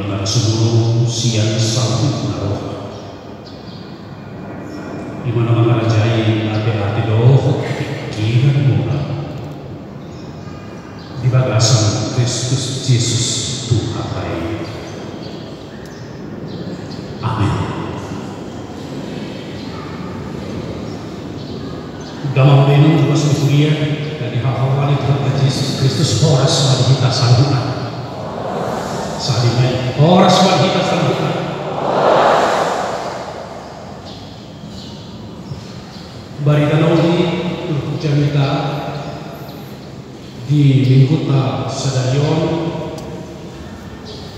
mga sumulong siya sa naroh. Di mana mga rajay ate-ate doh kiran muna. Di bagasan Kristus Yesus Tuhan baik. Amin. Damang benong terus kuliah dari hal-hal Tuhan Yesus Kristus horas mari kita saluran. Salimai horas mari kita saluran. Bari tanawli cerita di Lingkuta Sedarion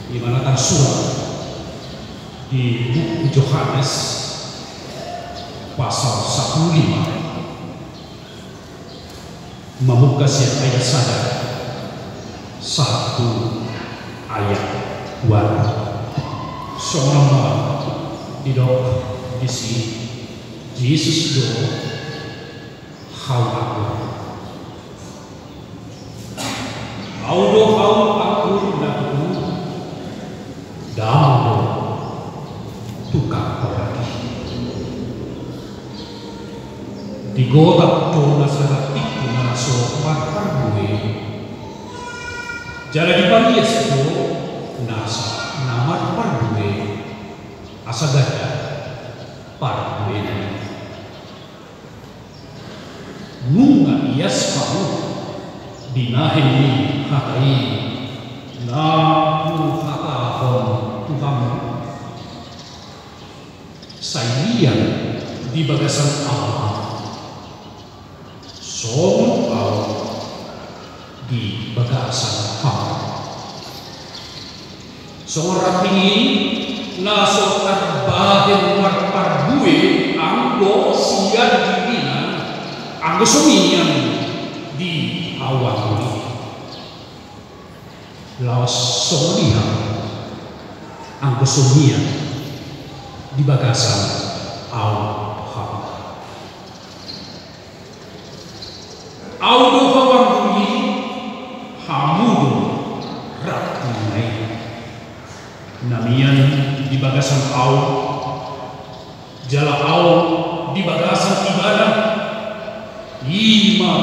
di mana tersurat di buku Yohanes pasal 15 membuka siap ayat sadar satu ayat waru seorang didok di sini Yesus do hau aku naku damo tukang orang digotak do nasarat itu naso parpar gue jala di Paris do nasa namar par gue asagada par gue nunga ias kamu dinahini hakai naku hakahon Tuhan sayang di bagasan Allah somong Allah di bagasan Allah seorang ini naso terbahin marpar bue anggo sian dibina anggo sumian di awal ini lawas solihan anggo sumian di bagasan Allah audo hawang bumi hamudo ratunai namian di bagasan Allah jala Allah di bagasan ibadah ima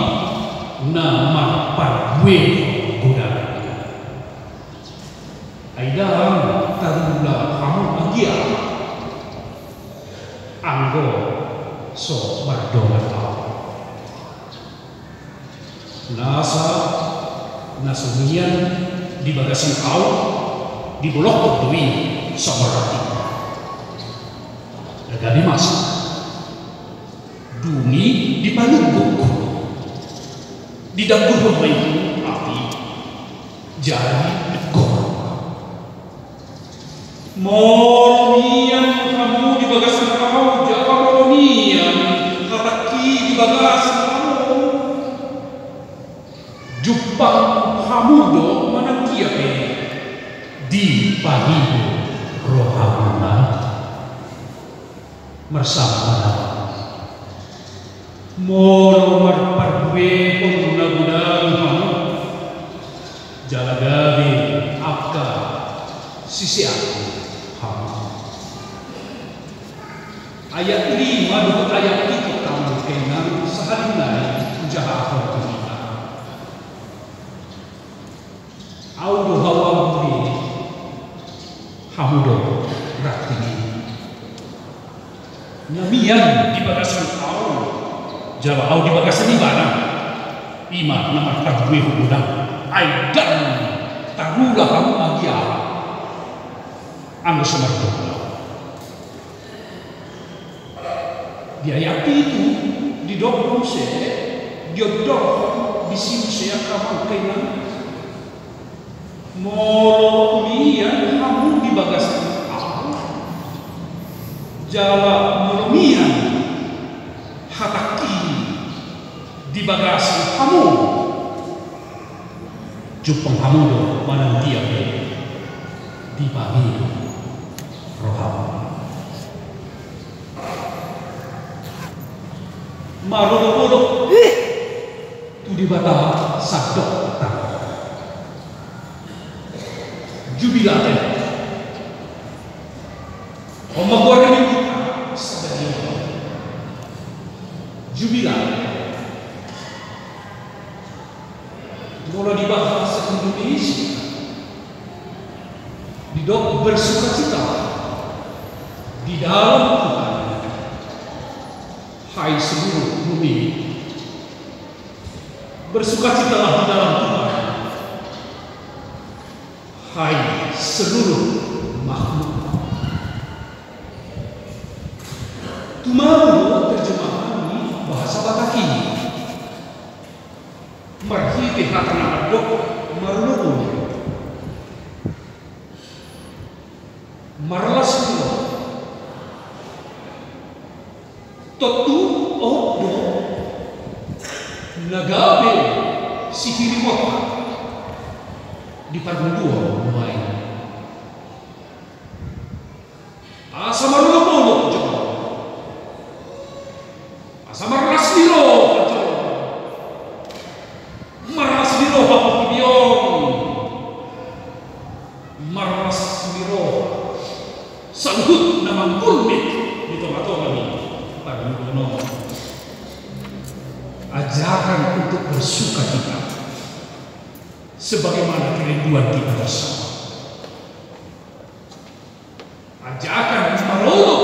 nama parwe godaan aidahan tarula kamu agia anggo so bardongan Allah nasumian di bagasan Allah di bulok dui samarati agak dimasak duni di palungguk di dapur bayi api jadi gor molonian kamu di bagasan kamu jaga molonian karaki di bagasan kamu jupang kamu do mana kia di pagi rohamuna bersama moro marparwe penggunaan kamu jalagawi akka sisi aku kamu ayat 5 dua ayat itu kamu kenal sehari-hari jahat kita audo hawa bumi hamudo raktini namian di bagasan Allah jala au di bagasan ibana ima nama tabwe hubudang aidan tarula kamu agia anggo semardo di ayat itu di dokong se diodok di sini saya kamu kena molo kuliah kamu di bagasan Allah jala molomian hataki di bagasan kamu jupang kamu do mana dia di pagi roham marolo tu di bata sadok jubilate kita. Mulai di bahasa Indonesia, didok bersukacita di dalam Tuhan. Hai seluruh bumi, bersukacitalah di dalam Tuhan. Hai seluruh makhluk. Tumaru terjemahan di bahasa Batak ini. Marhiti hatana adok marulun. Marlas itu. Totu odo nagabe sihiri waka di pagundua mulai. Asa marulun jauh. Asa marlas biro jauh. Marlas biro apa pibiong. Marlas biro sangkut namang kulmit di tomato kami. Pagundua. Ajaran untuk bersukacita sebagaimana kerinduan kita bersama. Ajakan marolo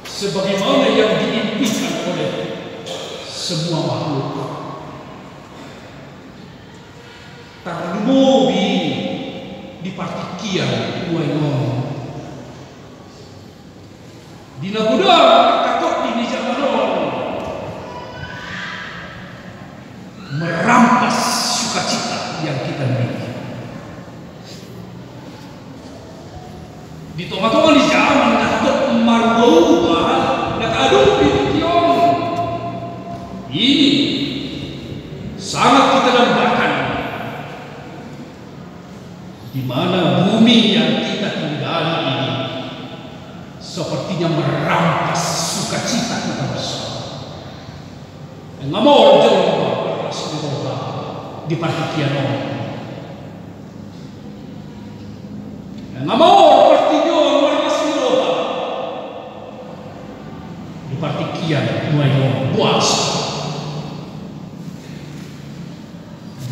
sebagaimana yang diimpikan oleh semua makhluk. Tarmobi di partikian uaingon. Dinagoda takut di Nijamanon. Merampas sukacita yang kita miliki. Di tomato di zaman nakadok marboba nakadok di tiong. Ini sangat kita dambakan. Di mana bumi yang kita tinggali ini sepertinya merampas sukacita kita bersama. Ngamor jauh di partikian ngamor partikian markas Eropa di partikian mulai buas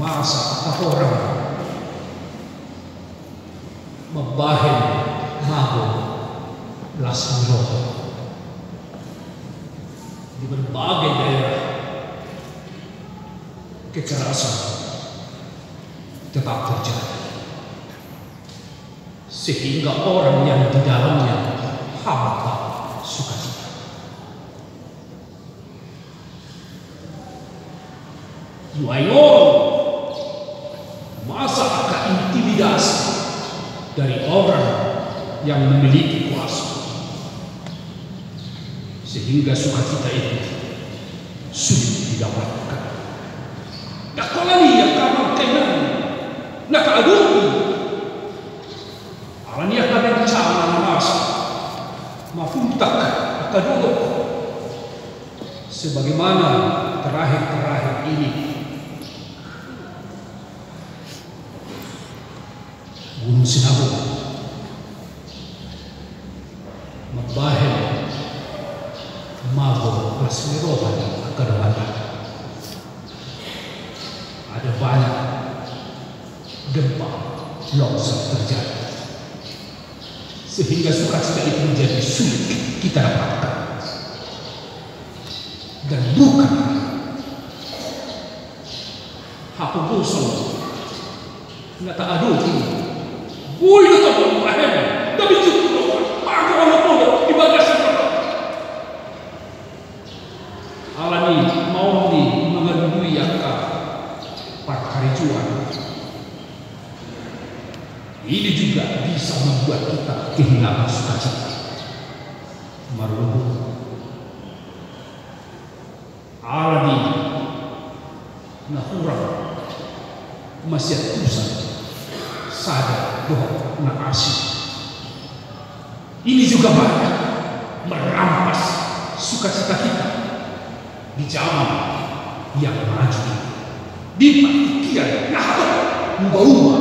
masa orang membahen mago las Eropa di berbagai daerah. Kekerasan tetap terjadi sehingga orang yang di dalamnya hampa sukacita. Yuayon masa akan intimidasi dari orang yang memiliki kuasa sehingga sukacita itu sulit didapatkan. Nakalani yang kamang kainan nakaadumi alani yang kami bicara namasa mafuntak kadulok sebagaimana terakhir ini Gunung Sinabung membahen mago Rasmirohan Kadawanda. Ada banyak gempa longsor terjadi sehingga sukacita itu menjadi sulit kita dapatkan dan bukan hapu busong nggak tak ada ini bui itu tak boleh tapi cukup aku orang pun di bagasan alami mau di mengendui angka Parkarijuan. Ini juga bisa membuat kita kehilangan sukacita. Maruluh alani nahurang masih tusan sadar doh na asih. Ini juga banyak merampas sukacita kita di zaman yang maju. Di partikian nakadok ubah-ubah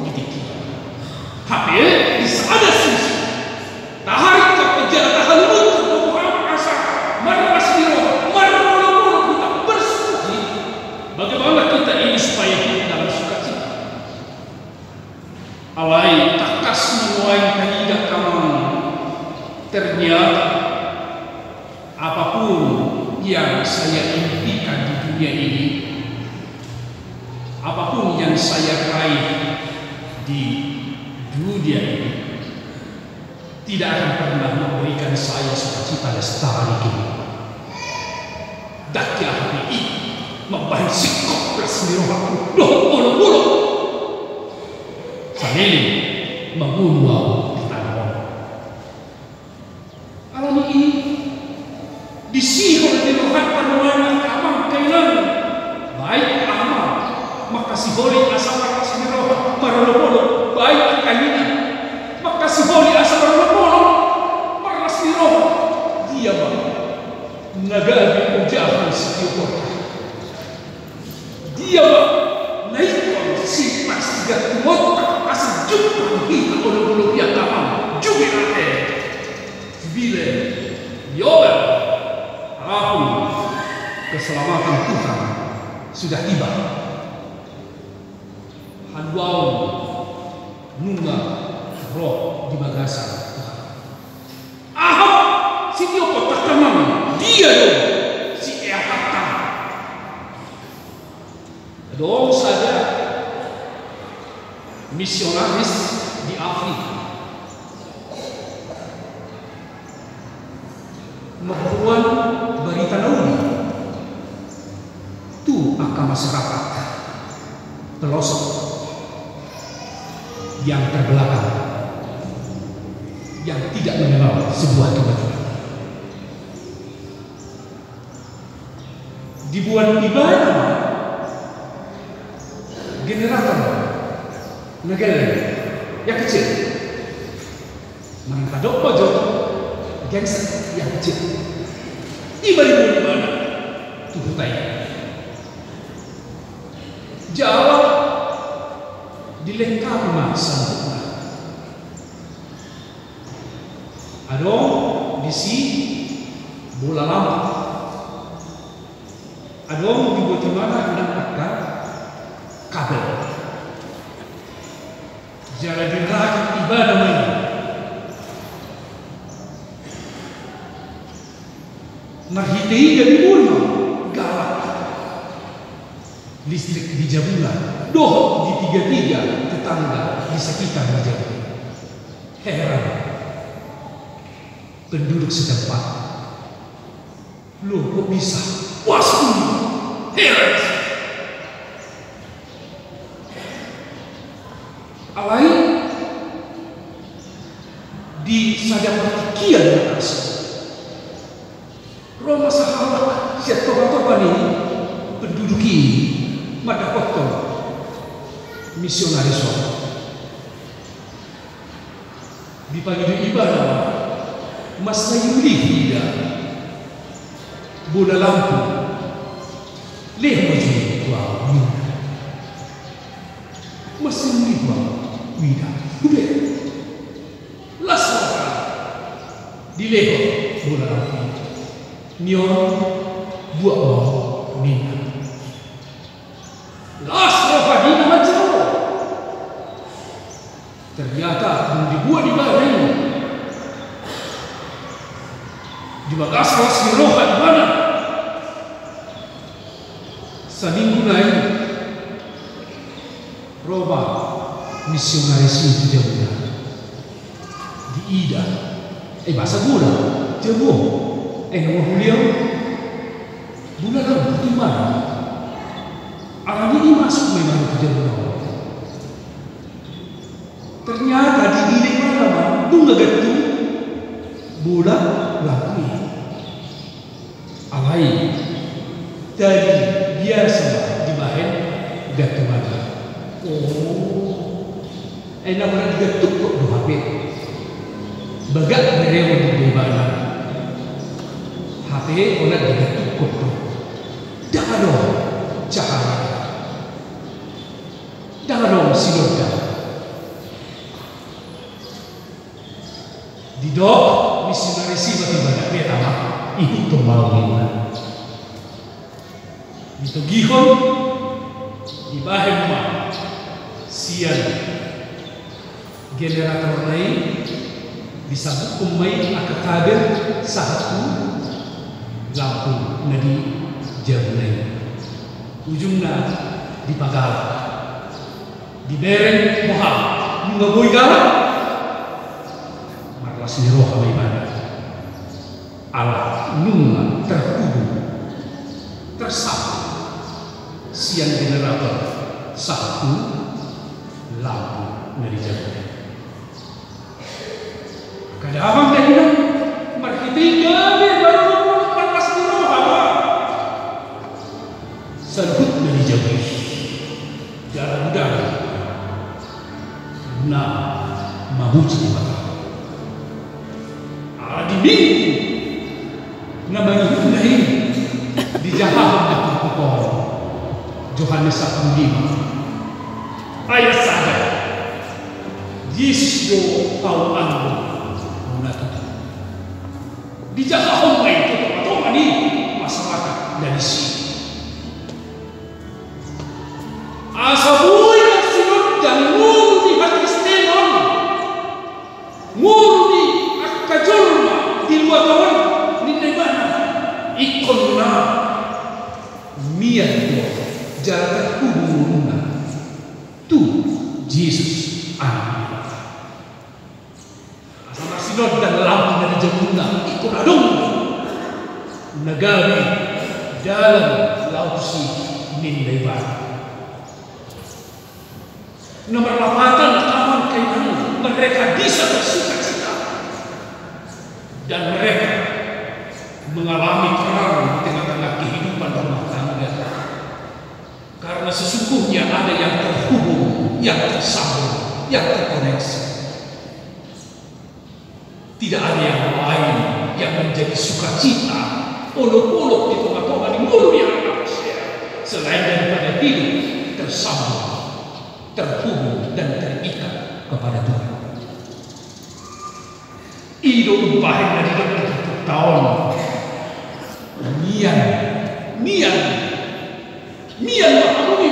di tikian. Tapi di sana sisi taharik ke penjara tahalumut kebukaan asa markas biro saya impikan di dunia ini, apapun yang saya raih di dunia ini, tidak akan pernah memberikan saya sukacita lestari ini. Dakya hati ini membahin sikap resmi rohaku doh bulu-bulu. Saneli mengunwau di tanah orang. Alam ini disihol di rohat panuan kamang kailan baik amal maka siholi asal rasmi rohat marolo baik kainina maka siholi asal marolo rasmi rohat dia bang nagari ujahan setiap dia bang naikkan si pas gatmot asal jumpa kita ulu-ulu yang kamang jubilate bile yoga aku keselamatan Tuhan sudah tiba. Hanwau nunga roh di bagasan Tuhan. Ahok si Tio Takamang dia dong si Eakata. Dong saja misionaris di Afrika membuat berita nauni itu akan masyarakat pelosok yang terbelakang yang tidak mengenal sebuah kemajuan dibuat ibadah generator negara yang kecil mengadop pojok gangster yang kecil ibadah tubuh tanya Jawa dilengkapi sempurna. Adong disi bola lampu. Adong dibuat mana menangkap kabel. Jalan dirakit ibadah ini. Marhitei dari Burma galak. Listrik di Jabulan, doh di 33 tetangga di sekitar Jabulan. Heran, penduduk setempat, loh kok bisa? Wasku, heran. Alai di sadang kian atas. Roma sahabat siap toba-toba ini penduduk ini. Maka waktu misionaris di pagi ibadah masa Yuli tidak bola lampu leh maju wah masa Yuli wah wida udah lasar di leho bola lampu nyon buat minat Rohani macam ternyata yang dibuat di mana ini di bagas si roha di mana seminggu naik roba misionaris itu jauh di Ida bahasa gula jauh nomor beliau bulan lampu di mana Alam ini masuk memang ke Jawa. Ternyata di bilik mana bunga getu bulan lampu. Alai dari biasa dibahen getu mana. Oh, enak orang getu kok dua HP. Bagak berewo di mana. HP orang getu kok. Jangan dong cahaya. Jangan dong siloda. Di dok misionaris tiba-tiba betama itu pembangunan. Itu gihon di bahan rumah sian generator lain bisa umai akakadir satu lampu nadi Jabunai ujungnya di Pagal di Bereng Moham mengebui galak marlas ni roh kami mana Allah nunga terhubung tersambung siang generator satu lampu dari Jabunai kada abang dah marketing kami baru marlas ni roh Serhut dari Jabunai jalan udara na mamuji mata di minggu na bagi di jahahan na pukul Yohanes 1:5 ayat saja Yesus do kau anu menatuti di jahahan itu atau ini masyarakat dari sini asabuy at sinod dan murni at kristenon murni at kajulma di luatawan ni Nebana ikon na miyan do jalan hubungan na tu Jesus anak asama sinod dan lampu dari Jabunai ikon adong nagari dalam lausi ni Nebana nomor 8 kawan kaitan mereka bisa bersuka-cita dan mereka mengalami terang di tengah-tengah kehidupan rumah tangga karena sesungguhnya ada yang terhubung, yang tersambung, yang terkoneksi. Tidak ada yang lain yang menjadi sukacita olok-olok di tengah-tengah di mulut yang manusia selain daripada hidup tersambung, terhubung dan terikat kepada Tuhan. Hidup bahagia di dalam tahun mian mahamuni.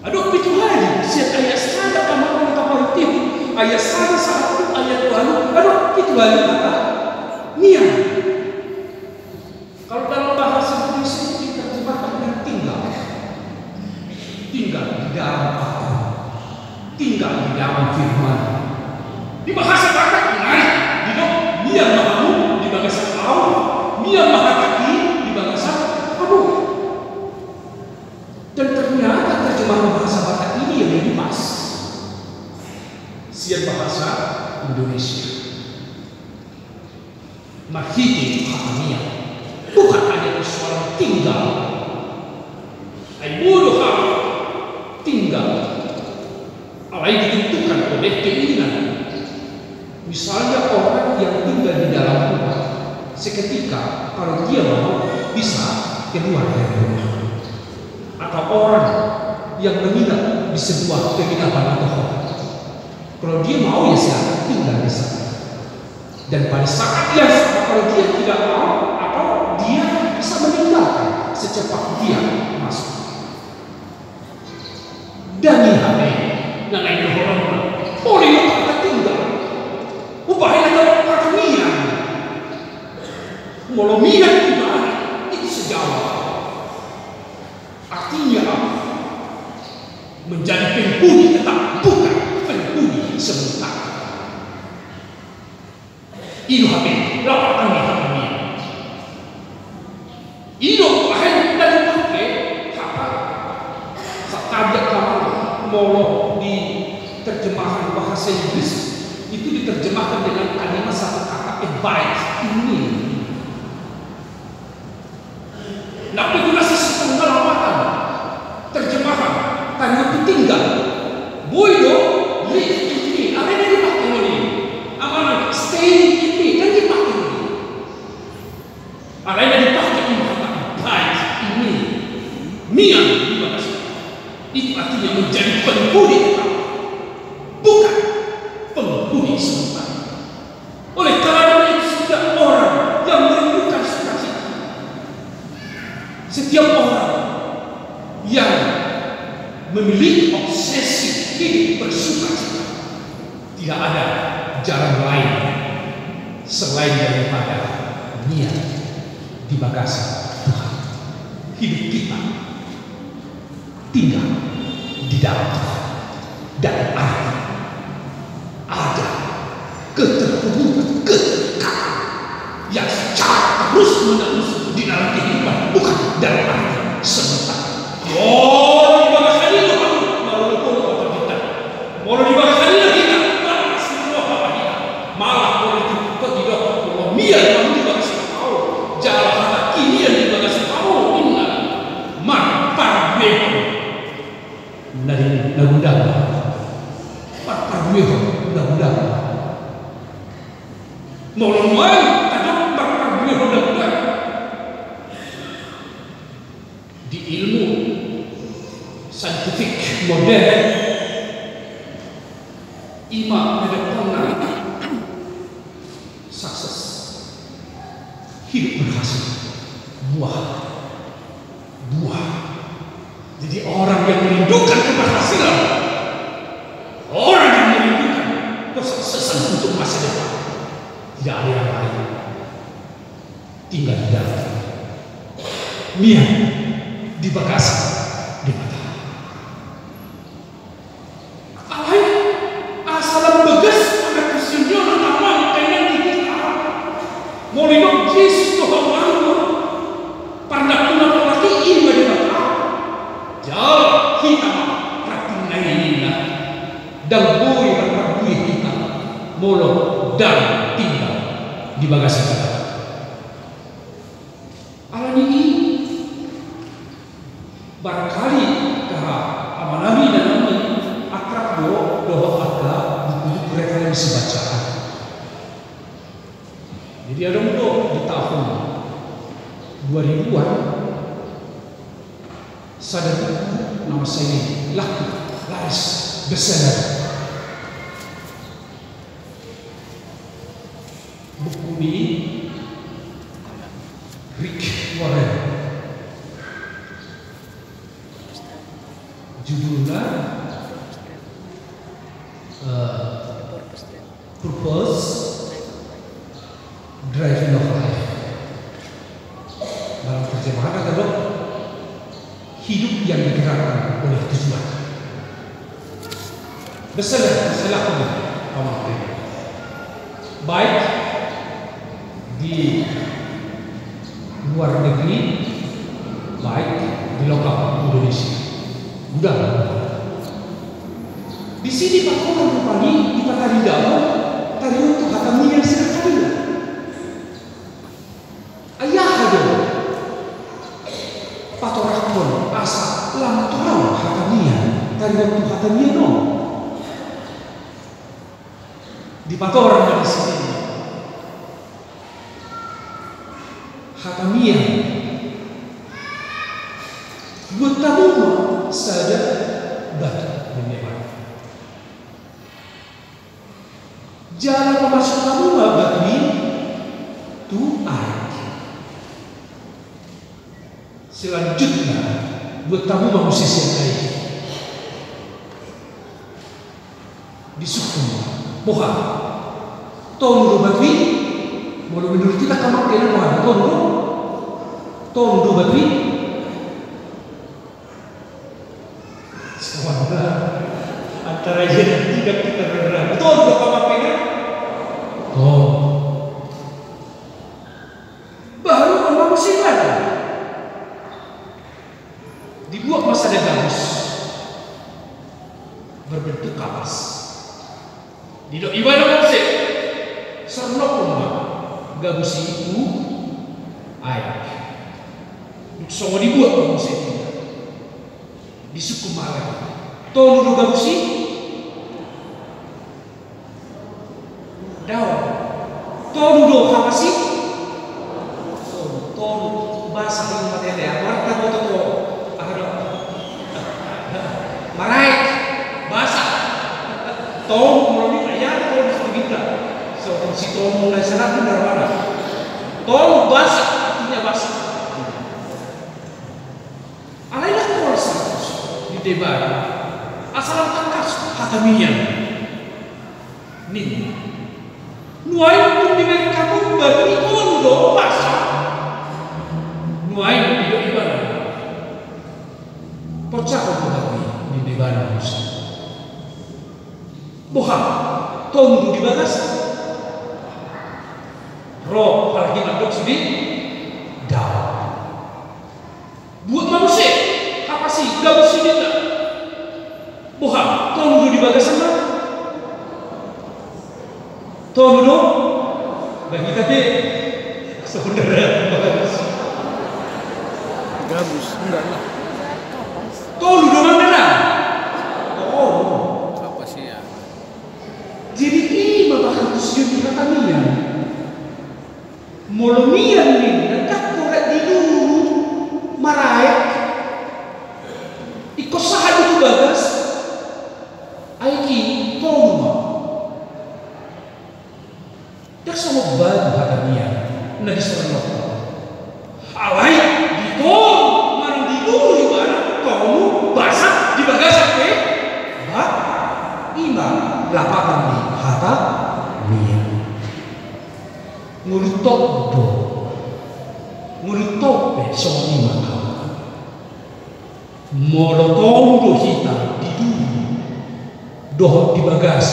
Aduh pitu hari siap ayat sana kamaran kaparitif ayat sana satu ayat baru. Aduh pitu hari kata mian. Kalau dalam bahasa Indonesia diterjemahkan dengan tinggal di dalam aku, tinggal di dalam firman. Di bahasa Batak menarik, di dalam dia mahamu di bahasa kau, dia mahakaki di bahasa kamu. Dan ternyata terjemahan bahasa Batak ini yang lebih pas. Siap bahasa Indonesia. Mahiti hamia, bukan hanya persoalan tinggal. Aibudu tinggal apa yang ditentukan oleh keinginan. Misalnya orang yang tinggal di dalam rumah seketika kalau dia mau bisa keluar dari rumah, atau orang yang menginap di sebuah penginapan atau hotel kalau dia mau ya silakan tinggal di sana, dan pada saat dia kalau dia tidak mau atau dia bisa meninggalkan secepat dia masuk. Dan ini na lain orang boleh kata tinggal upahin ada permian molomian ibadah itu sejauh artinya menjadi penghuni tetap bukan penghuni sementara. Itu HP lapakan ni HP itu akhirnya dari pakai apa sakabia kamu molo di terjemahan bahasa Inggris itu diterjemahkan dengan kalimat satu kata advice ini. Nah, regulasi sistem perawatan terjemahan karena itu tinggal. Boyo live ini, apa yang dipakai ini? Amanah stay ini kan dipakai ini. Apa yang dipakai ini? Advice ini. Mian itu artinya menjadi penghuni tetap, bukan penghuni sementara. Oleh karena itu setiap orang yang merindukan sukacita, setiap orang yang memiliki obsesi hidup bersukacita, tidak ada jalan lain selain daripada niat di bagasi Tuhan. hidup kita tinggal di dalam dan ada keterhubungan keterikatan yang secara terus menerus di dalam kehidupan, bukan dalam arti sebentar. Oh, di bawah sana itu kamu malu atau kita, mau di bawah sana kita masih roh kita, malah politik tidak kolonial kamu di bawah sana tahu, jalan ini yang di bawah sana tahu ingat, marpar beho, dari nagudang, marpar beho, nagudang, mau lawan, kadang marpar beho nagudang. Di ilmu saintifik modern, ima mendepankan sukses, hidup berhasil, buah. Jadi orang yang merindukan keberhasilan, orang yang merindukan kesuksesan untuk masa depan, tidak ada yang lain, tinggal di dalam niat di bagasi di mata. Alai asalan begas ada kesenjangan aman kainan di kita. Molino Yesus Tuhan malu. Pardak tuna lelaki ini di mata. Jauh kita rapi nainina dan bui berbui kita molo dan tinggal di bagasi kita. Alani barangkali karena amanami dan kami akrab doa ada buku referensi bacaan. Jadi ada di tahun 2000-an sadar buku nama saya ini laku laris bestseller. Buku ini Rick Warren. Judulnya Purpose Driving of Life. Dalam terjemahan adalah hidup yang digerakkan oleh tujuan. Bestseller pemakai baik di luar negeri, baik di lokal Indonesia. Udah. Di sini Pak orang pagi kita tadi dalam tadi untuk kami yang sekali. Ayah ada. Patorakon asa lanturan hakamian tadi untuk hakamian no. Di patoran di sini. Hakamian buat tamu saja batu memang. Jalan masuk kamu bagi tu air. Selanjutnya buat tamu musisi yang lain. Disukum moha. Tonu bagi mau menurut kita kamu kena moha tonu bagi antara yang tidak kita beneran betul apa pengen baru orang musim lagi dibuat masa ada gabus berbentuk kapas di dok ibadah musik sernok rumah gabus itu air semua dibuat musik di suku Malang tonu gabusi daun tonu do kapasi tonu bahasa yang materi warna foto to ada marai bahasa tonu melalui ayat tonu kita so si tonu mulai sana benar mana tonu bahasa artinya bahasa alailah kuasa di debat asal tangkas hakamian nih nuai untuk diberi kamu bagi itu do bahasa nuai video ibadah cakap tetapi di negara Musa. Bohong, tunggu di bagas. Roh apalagi nak sini, dah. Buat manusia, apa sih? Gak mesti kita. Bohong, tunggu di bagas sana. Tunggu dong. Bagi tadi saudara bagas. Gabus, enggak lah. Tunggu dong mana? Oh. Apa sih ya? Jadi ini bakal tujuan katanya. Molomian ni, nak kurat di dulu, marayak. Ikut sahad itu bagas. Aiki toma. Dak sama badu katanya. Nak disuruh apa? Alai di tom, marang di dulu di mana? Kamu basah di bagas apa? Hah? Ima lapakan ni hata niya. Ngurutok do, ngurutok besok ima kau. Molotong do hita di dulu, doh di bagas,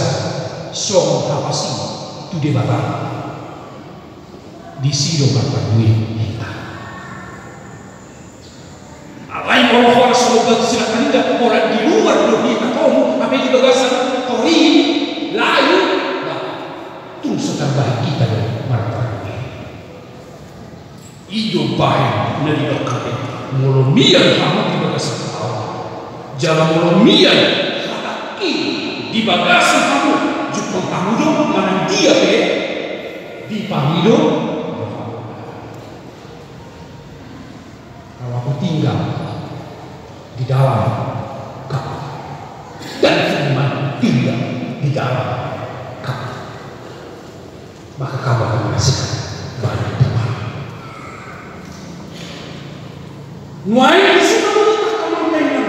song kapasi tu di batang, di siro batang duit hita. Alai orang semoga silakan tidak orang di luar do hita kamu, apa di bagas tori layu, tu setambah kita do. Hidup baik dari dekat molomian kamu di bagas kamu jalan molomian hataki di bagas kamu jupang kamu dong mana dia di pamido kalau aku tinggal di dalam kamu dan firman tinggal di dalam kamu maka kamu akan merasakan banyak teman. Nuai di situ kita kamu dengan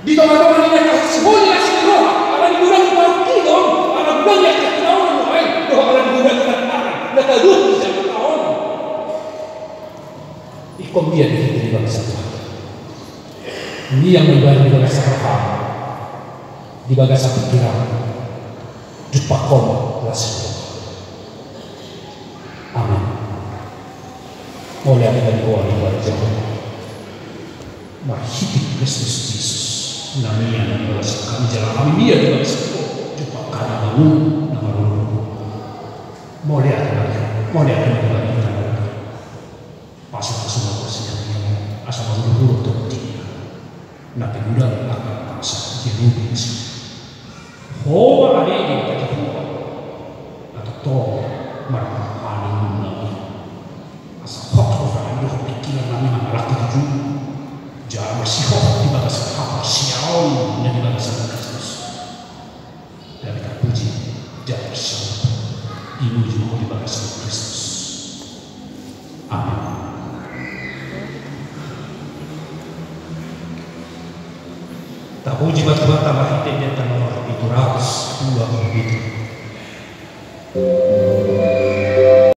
di teman-teman ini kasih boleh kasih roh, ada di kurang berarti dong, ada banyak yang tahu nuai, roh ada di kurang berarti, mereka dulu bisa tahu. Ikom dia di bangsa Tuhan. Ini yang membagi di bangsa Tuhan, di bangsa pikiran, di pakom rasa. Amin. Oleh kita diwali jauh, marhiti Kristus Yesus. Namanya yang kami jalan kami dia di bangsa jumpa karena bangun nama dulu. Boleh ada lagi, pasal bersihnya, asal dulu untuk dia. Nanti mudah akan pasal jadi bisa. Hoa ada ini kita hoa atau toh marah paling jangan bersihok di batas apa siau dan di batas Kristus dan kita puji dan bersama ibu juga di batas Kristus. Amin. Tak puji batu bata bahite dan tanah itu ras dua begitu.